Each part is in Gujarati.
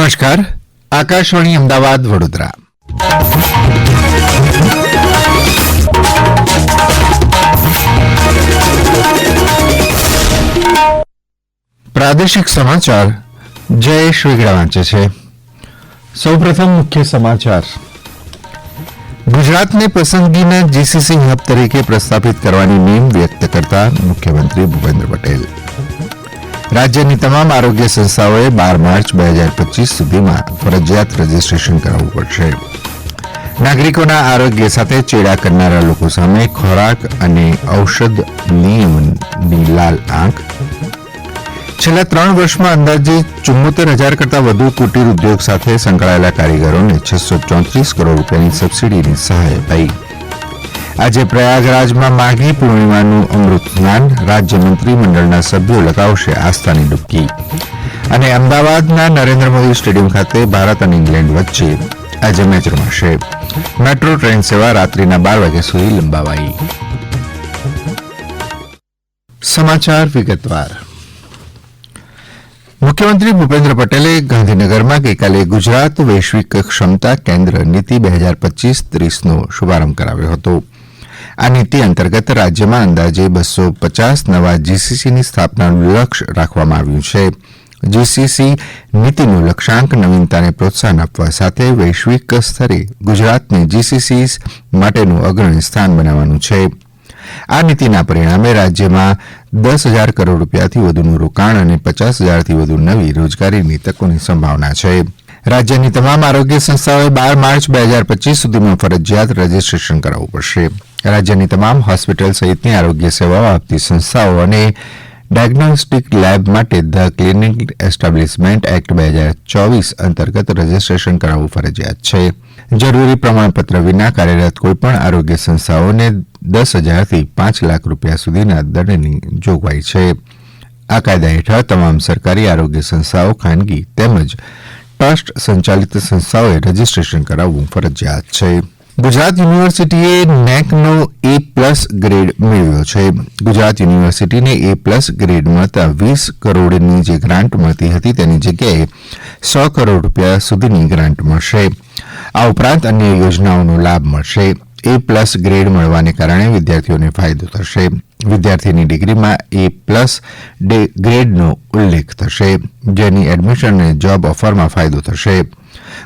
નમસ્કાર. આકાશવાણી અમદાવાદ વડોદરા. પ્રાદેશિક સમાચાર જયેશ વેગડા વાંચે છે. સૌપ્રથમ મુખ્ય સમાચાર. ગુજરાતને પસંદગીના જીસીસી હબ તરીકે પ્રસ્થાપિત કરવાની નેમ વ્યક્ત કરતા મુખ્યમંત્રી ભૂપેન્દ્ર પટેલ. રાજ્યની તમામ આરોગ્ય સંસ્થાઓએ 12 માર્ચ 2025 સુધીમાં ફરજિયાત રજીસ્ટ્રેશન કરાવવું પડશે. નાગરિકોના આરોગ્ય સાથે ચેડા કરનારા લોકો સામે ખોરાક અને ઔષધ નિયમનની લાલ આંખ. છેલ્લા 3 વર્ષમાં અંદાજે 74,000 કરતાં વધુ કુટીર ઉદ્યોગ સાથે સંકળાયેલા કારીગરોને 634 કરોડ રૂપિયાની સબસીડીની સહાય અપાઈ. આજે પ્રયાગરાજમાં માઘી પૂર્ણિમાનું અમૃત સ્નાન. રાજ્ય મંત્રીમંડળના સભ્યો લગાવશે આસ્થાની ડૂબકી. અને અમદાવાદના નરેન્દ્ર મોદી સ્ટેડિયમ ખાતે ભારત અને ઇંગ્લેન્ડ વચ્ચે આજે મેચ રમાશે. મેટ્રો ટ્રેન સેવા રાત્રિના 12 વાગ્યા સુધી લંબાવાઈ. સમાચાર વિગતવાર. મુખ્યમંત્રી ભૂપેન્દ્ર પટેલે ગાંધીનગરમાં ગઈકાલે ગુજરાત વૈશ્વિક ક્ષમતા કેન્દ્ર નીતિ 2025-30નો શુભારંભ કરાવ્યો હતો. આ નીતિ અંતર્ગત રાજ્યમાં અંદાજે 250 નવા જીસીસીની સ્થાપનાનું લક્ષ્ય રાખવામાં આવ્યું છે. જીસીસી નીતિનો લક્ષ્યાંક નવીનતાને પ્રોત્સાહન આપવા સાથે વૈશ્વિક સ્તરે ગુજરાતને જીસીસી માટેનું અગ્રણી સ્થાન બનાવવાનું છે. આ નીતિના પરિણામે રાજ્યમાં 10,000 કરોડ રૂપિયાથી વધુનું રોકાણ અને 50,000થી વધુ નવી રોજગારીની તકોની સંભાવના છે. રાજ્યની તમામ આરોગ્ય સંસ્થાઓએ 12 માર્ચ 2025 સુધીમાં ફરજિયાત રજીસ્ટ્રેશન કરાવવું પડશે. રાજ્યની તમામ હોસ્પિટલ સહિતની આરોગ્ય સેવાઓ આપતી સંસ્થાઓ અને ડાયગ્નોસ્ટિક લેબ માટે ધ ક્લિનિક એસ્ટાબ્લિશમેન્ટ એક્ટ 2024 અંતર્ગત રજીસ્ટ્રેશન કરાવવું ફરજિયાત છે. જરૂરી પ્રમાણપત્ર વિના કાર્યરત કોઈપણ આરોગ્ય સંસ્થાઓને 10,000થી 5 લાખ રૂપિયા સુધીના દંડની જોગવાઈ છે. આ કાયદા હેઠળ તમામ સરકારી આરોગ્ય સંસ્થાઓ, ખાનગી તેમજ ટ્રસ્ટ સંચાલિત સંસ્થાઓએ રજીસ્ટ્રેશન કરાવવું ફરજિયાત છે. ગુજરાત યુનિવર્સિટીએ નેકનો A+ ગ્રેડ મેળવ્યો છે. ગુજરાત યુનિવર્સિટીને A+ ગ્રેડ મળતા 20 કરોડની જે ગ્રાન્ટ મળતી હતી તેની જગ્યાએ 100 કરોડ રૂપિયા સુધીની ગ્રાન્ટ મળશે. આ ઉપરાંત અન્ય યોજનાઓનો લાભ મળશે. A+ ગ્રેડ મળવાને કારણે વિદ્યાર્થીઓને ફાયદો થશે. વિદ્યાર્થીની ડિગ્રીમાં A+ ગ્રેડનો ઉલ્લેખ થશે, જેની એડમિશન અને જોબ ઓફરમાં ફાયદો થશે.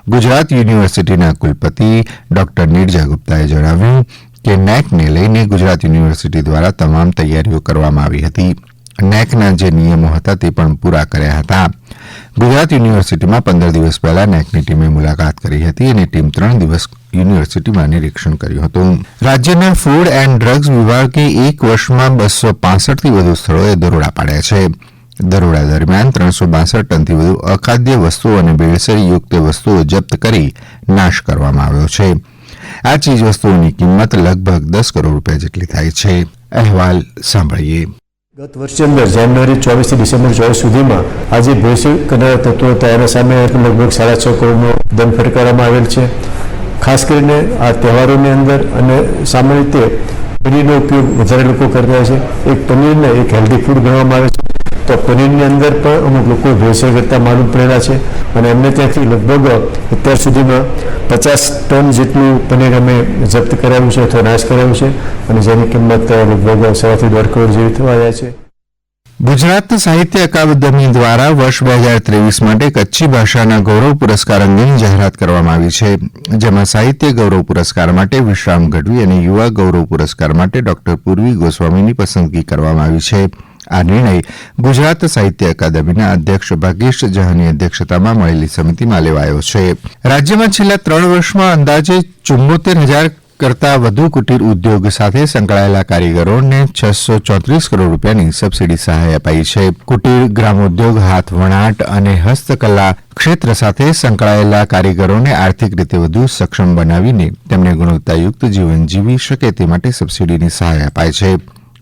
ગુજરાત યુનિવર્સિટીના કુલપતિ ડોક્ટર નીરજા ગુપ્તાએ જણાવ્યું કે નેકને લઈને ગુજરાત યુનિવર્સિટી દ્વારા તમામ તૈયારીઓ કરવામાં આવી હતી. નેકના જે નિયમો હતા તે પણ પૂરા કર્યા હતા. ગુજરાત યુનિવર્સિટીમાં 15 દિવસ પહેલા નેકની ટીમે મુલાકાત કરી હતી અને ટીમ 3 દિવસ યુનિવર્સિટીમાં નિરીક્ષણ કર્યું હતું. રાજ્યના ફૂડ એન્ડ ડ્રગ્સ વિભાગે 1 વર્ષમાં 265થી વધુ સ્થળોએ દરોડા પાડ્યા છે. દરોડા દરમિયાન 362 ટનથી વધુ અખાદ્ય વસ્તુઓ અને ભેળસેળયુક્ત વસ્તુઓ જપ્ત કરી નાશ કરવામાં આવ્યો છે. આ ચીજ વસ્તુઓની કિંમત લગભગ 10 કરોડ રૂપિયા જેટલી થાય છે. અહેવાલ સાંભળીએ. ગત વર્ષની અંદર જાન્યુઆરી 24થી ડિસેમ્બર 24 સુધીમાં આજે ભેળસેળ કરનારા તત્વો હતા એના સામે લગભગ 6.5 કરોડનો દંડ ફટકારવામાં આવેલ છે. ખાસ કરીને આ તહેવારોની અંદર અને સામાન્ય રીતે પનીરનો ઉપયોગ વધારે લોકો કરતા છે. એક પનીરને એક હેલ્ધી ફૂડ ગણવામાં આવે છે, તો પનીરની અંદર પણ અમુક લોકો ભેળસેળ કરતા માલુમ પડેલા છે અને એમને ત્યાંથી લગભગ અત્યાર સુધીમાં 50 ટન જેટલું પનીર અમે જપ્ત કરાવ્યું છે અથવા નાશ કરાવ્યું છે અને જેની કિંમત લગભગ 1.5 થી 1.5 કરોડ જેવી થવા જાય છે. ગુજરાત સાહિત્ય અકાદમી દ્વારા વર્ષ 2023 માટે કચ્છી ભાષાના ગૌરવ પુરસ્કાર અંગેની જાહેરાત કરવામાં આવી છે. જેમાં સાહિત્ય ગૌરવ પુરસ્કાર માટે વિશ્રામ ગઢવી અને યુવા ગૌરવ પુરસ્કાર માટે ડોક્ટર પૂર્વી ગોસ્વામીની પસંદગી કરવામાં આવી છે. આ નિર્ણય ગુજરાત સાહિત્ય અકાદમીના અધ્યક્ષ ભાગેશ જહાની અધ્યક્ષતામાં મળેલી સમિતિમાં લેવાયો છે. રાજ્યમાં છેલ્લા 3 વર્ષમાં અંદાજે 74,000 કરતાં વધુ કુટીર ઉદ્યોગ સાથે સંકળાયેલા કારીગરોને 634 કરોડ રૂપિયાની સબસીડી સહાય અપાઈ છે. કુટીર, ગ્રામોદ્યોગ, હાથ વણાટ અને હસ્તકલા ક્ષેત્ર સાથે સંકળાયેલા કારીગરોને આર્થિક રીતે વધુ સક્ષમ બનાવીને તેમને ગુણવત્તાયુક્ત જીવન જીવી શકે તે માટે સબસીડીની સહાય અપાય છે.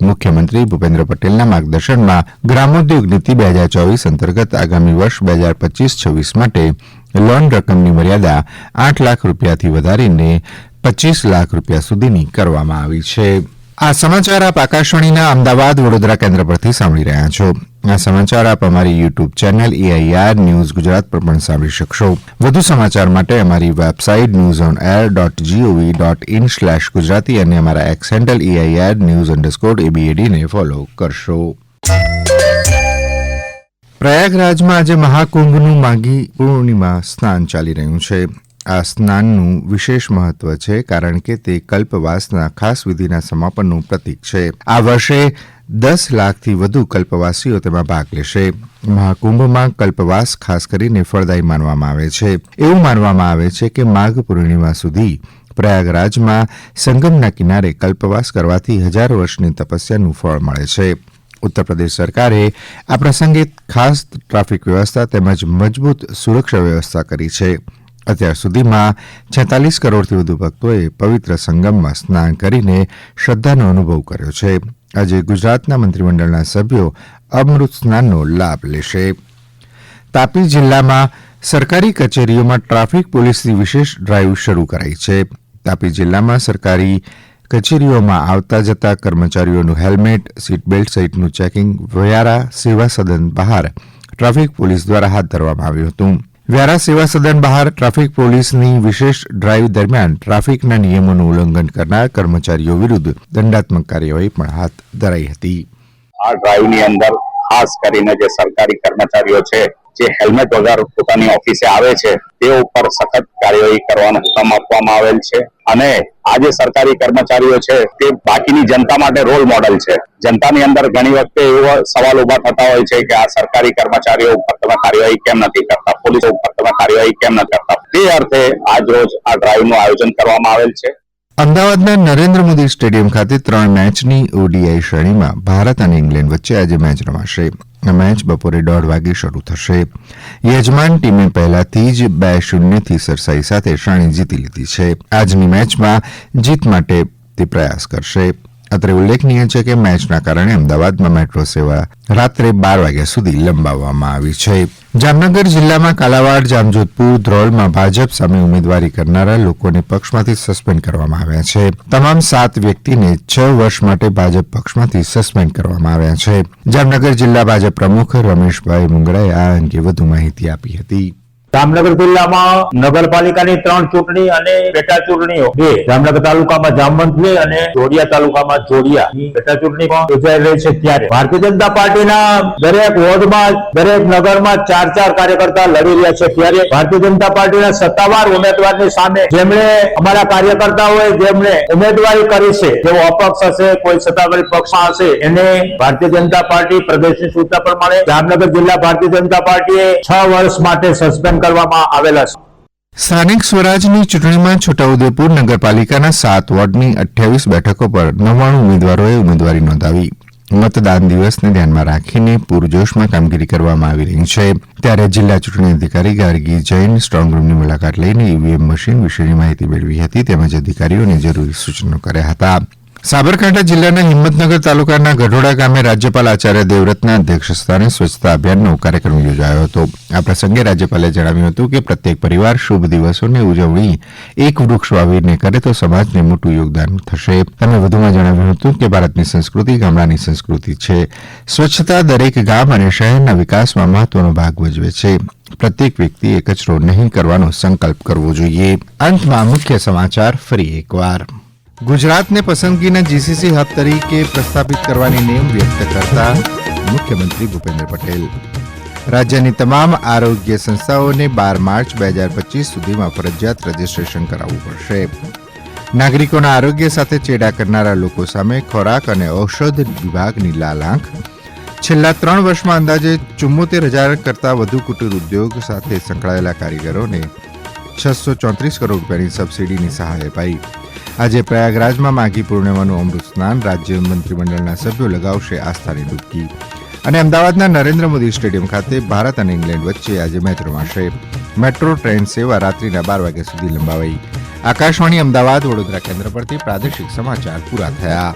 મુખ્યમંત્રી ભૂપેન્દ્ર પટેલના માર્ગદર્શનમાં ગ્રામોદ્યોગ નીતિ 2024 અંતર્ગત આગામી વર્ષ 2025-26 માટે લોન રકમની મર્યાદા 8 લાખ રૂપિયાથી વધારીને 25 લાખ રૂપિયા સુધીની કરવામાં આવી છે. આ સમાચાર આપ આકાશવાણીના અમદાવાદ વડોદરા કેન્દ્ર પરથી સાંભળી રહ્યા છો. આ સમાચાર આપ અમારી YouTube channel AIR news Gujarat પર પણ સાંભળી શકશો. વધુ સમાચાર માટે અમારી વેબસાઇટ newsonair.gov.in/ગુજરાતી અને અમારા એક્સ હેન્ડલ AIR news_ABAD ને ફોલો કરશો. પ્રયાગરાજમાં આજે મહાકુંભનું માઘી પૂર્ણિમા સ્નાન ચાલી રહ્યું છે. આ સ્નાનનું વિશેષ મહત્વ છે કારણ કે તે કલ્પવાસના ખાસ વિધિના સમાપનનું પ્રતીક છે. આ વર્ષે 10 લાખથી વધુ કલ્પવાસીઓ તેમાં ભાગ લેશે. મહાકુંભમાં કલ્પવાસ ખાસ કરીને ફળદાયી માનવામાં આવે છે. એવું માનવામાં આવે છે કે માઘ પૂર્ણિમા સુધી પ્રયાગરાજમાં સંગમના કિનારે કલ્પવાસ કરવાથી 1000 વર્ષની તપસ્યાનું ફળ મળે છે. ઉત્તર પ્રદેશ સરકારે આ પ્રસંગે ખાસ ટ્રાફિક વ્યવસ્થા તેમજ મજબૂત સુરક્ષા વ્યવસ્થા કરી છે. અત્યાર સુધીમાં 46 કરોડથી વધુ ભક્તોએ પવિત્ર સંગમમાં સ્નાન કરીને શ્રદ્ધાનો અનુભવ કર્યો છે. આજે ગુજરાતના મંત્રીમંડળના સભ્યો અમૃત સ્નાનનો લાભ લેશે. તાપી જિલ્લામાં સરકારી કચેરીઓમાં ટ્રાફિક પોલીસની વિશેષ ડ્રાઇવ શરૂ કરાઈ છે. તાપી જિલ્લામાં સરકારી કચેરીઓમાં આવતા જતા કર્મચારીઓનું હેલ્મેટ, સીટ બેલ્ટ સહિતનું ચેકિંગ વ્યારા સેવા સદન બહાર ટ્રાફિક પોલીસ દ્વારા હાથ ધરવામાં આવ્યું હતું. વ્યારા સેવા સદન બહાર ટ્રાફિક પોલીસની વિશેષ ડ્રાઇવ દરમિયાન ટ્રાફિકના નિયમોનું ઉલ્લંઘન કરનાર કર્મચારીઓ વિરુદ્ધ દંડાત્મક કાર્યવાહી પણ હાથ ધરાઈ હતી. આ ડ્રાઇવની અંદર ખાસ કરીને જે સરકારી કર્મચારીઓ છે જે હેલ્મેટ વગર પોતાની ઓફિસે આવે છે તે ઉપર સખત કાર્યવાહી કરવાનો હુકમ આપવામાં આવેલ છે. અને આ જે સરકારી કર્મચારીઓ છે તે બાકીની જનતા માટે રોલ મોડલ છે. જનતાની અંદર ઘણી વખતે એવો સવાલ ઉભા થતા હોય છે કે આ સરકારી કર્મચારીઓ ઉપર તમે કાર્યવાહી કેમ નથી કરતા, પોલીસ ઉપર તમે કાર્યવાહી કેમ નથી કરતા. તે અર્થે આજ રોજ આ ડ્રાઇવનું આયોજન કરવામાં આવેલ છે. અમદાવાદના નરેન્દ્ર મોદી સ્ટેડિયમ ખાતે 3 મેચની ODI શ્રેણીમાં ભારત અને ઇંગ્લેન્ડ વચ્ચે આજે મેચ રમાશે. આ મેચ બપોરે 1:30 વાગે શરૂ થશે. યજમાન ટીમે પહેલાથી જ 2-0થી સરસાઈ સાથે શ્રેણી જીતી લીધી છે. આજની મેચમાં જીત માટે તે પ્રયાસ કરશે. અત્રે ઉલ્લેખનીય છે કે મેચના કારણે અમદાવાદમાં મેટ્રો સેવા રાત્રે 12 વાગ્યા સુધી લંબાવવામાં આવી છે. જામનગર જિલ્લામાં કાલાવાડ, જામજોધપુર, ધ્રોલમાં ભાજપ સામે ઉમેદવારી કરનારા લોકોને પક્ષમાંથી સસ્પેન્ડ કરવામાં આવ્યા છે. તમામ 7 વ્યક્તિને 6 વર્ષ માટે ભાજપ પક્ષમાંથી સસ્પેન્ડ કરવામાં આવ્યા છે. જામનગર જિલ્લા ભાજપ પ્રમુખ રમેશભાઈ મુંગડાએ આ અંગે વધુ માહિતી આપી હતી. જામનગર જિલ્લામાં નગરપાલિકાની 3 ચૂંટણી અને પેટા ચૂંટણીઓ 2 જામનગર તાલુકામાં જામવંથલી અને જોડિયા તાલુકામાં જોડિયા પેટા ચૂંટણી પણ યોજાઈ રહી છે. ત્યારે ભારતીય જનતા પાર્ટીના દરેક વોર્ડમાં, દરેક નગરમાં 4 કાર્યકર્તા લડી રહ્યા છે. ત્યારે ભારતીય જનતા પાર્ટીના સત્તાવાર ઉમેદવારની સામે જેમણે અમારા કાર્યકર્તાઓએ જેમણે ઉમેદવારી કરી છે, જેઓ અપક્ષ હશે, કોઈ સત્તાધારી પક્ષમાં હશે, એને ભારતીય જનતા પાર્ટી પ્રદેશની સૂચના પ્રમાણે જામનગર જિલ્લા ભારતીય જનતા પાર્ટીએ 6 વર્ષ માટે સસ્પેન્ડ કરવામાં આવેલા છે. સ્થાનિક સ્વરાજની ચૂંટણીમાં છોટાઉદેપુર નગરપાલિકાના 7 વોર્ડની 28 બેઠકો પર 99 ઉમેદવારોએ ઉમેદવારી નોંધાવી. મતદાન દિવસને ધ્યાનમાં રાખીને પૂરજોશમાં કામગીરી કરવામાં આવી રહી છે. ત્યારે જિલ્લા ચૂંટણી અધિકારી ગાર્ગી જૈન સ્ટ્રોંગરૂમની મુલાકાત લઈને EVM મશીન વિશેની માહિતી મેળવી હતી તેમજ અધિકારીઓને જરૂરી સૂચનો કર્યા હતા. સાબરકાંઠા જિલ્લાના હિંમતનગર તાલુકાના ગઢોડા ગામે રાજ્યપાલ આચાર્ય દેવવ્રતના અધ્યક્ષસ્થાને સ્વચ્છતા અભિયાનનો કાર્યક્રમ યોજાયો હતો. આ પ્રસંગે રાજ્યપાલે જણાવ્યું હતું કે પ્રત્યેક પરિવાર શુભ દિવસોની ઉજવણી એક વૃક્ષ વાવીને કરે તો સમાજને મોટું યોગદાન થશે. તેમણે વધુમાં જણાવ્યું હતું કે ભારતની સંસ્કૃતિ ગામડાની સંસ્કૃતિ છે. સ્વચ્છતા દરેક ગામ અને શહેરના વિકાસમાં મહત્વનો ભાગ ભજવે છે. પ્રત્યેક વ્યક્તિએ કચરો નહીં કરવાનો સંકલ્પ કરવો જોઈએ. અંતમાં મુખ્ય સમાચાર ફરી એકવાર. ગુજરાતને પસંદગીના GCC હબ તરીકે પ્રસ્થાપિત કરવાની નેમ વ્યક્ત કરતા મુખ્યમંત્રી ભૂપેન્દ્ર પટેલ. રાજ્યની તમામ આરોગ્ય સંસ્થાઓને 12 માર્ચ 2025 સુધીમાં ફરજિયાત રજીસ્ટ્રેશન કરાવવું પડશે. નાગરિકોના આરોગ્ય સાથે ચેડા કરનારા લોકો સામે ખોરાક અને ઔષધ વિભાગની લાલ આંખ. છેલ્લા 3 વર્ષમાં અંદાજે 74,000 કરતાં વધુ કુટીર ઉદ્યોગ સાથે સંકળાયેલા કારીગરોને 634 કરોડ રૂપિયાની સબસિડીની સહાય અપાઈ. આજે પ્રયાગરાજમાં માઘી પૂર્ણિમાનું અમૃત સ્નાન. રાજ્ય મંત્રીમંડળના સભ્યો લગાવશે આસ્થાની ડૂબકી. અને અમદાવાદના નરેન્દ્ર મોદી સ્ટેડિયમ ખાતે ભારત અને ઇંગ્લેન્ડ વચ્ચે આજે મેચ રમાશે. મેટ્રો ટ્રેન સેવા રાત્રિના 12 વાગ્યા સુધી લંબાવાઈ. આકાશવાણી અમદાવાદ વડોદરા કેન્દ્ર પરથી પ્રાદેશિક સમાચાર પૂરા થયા.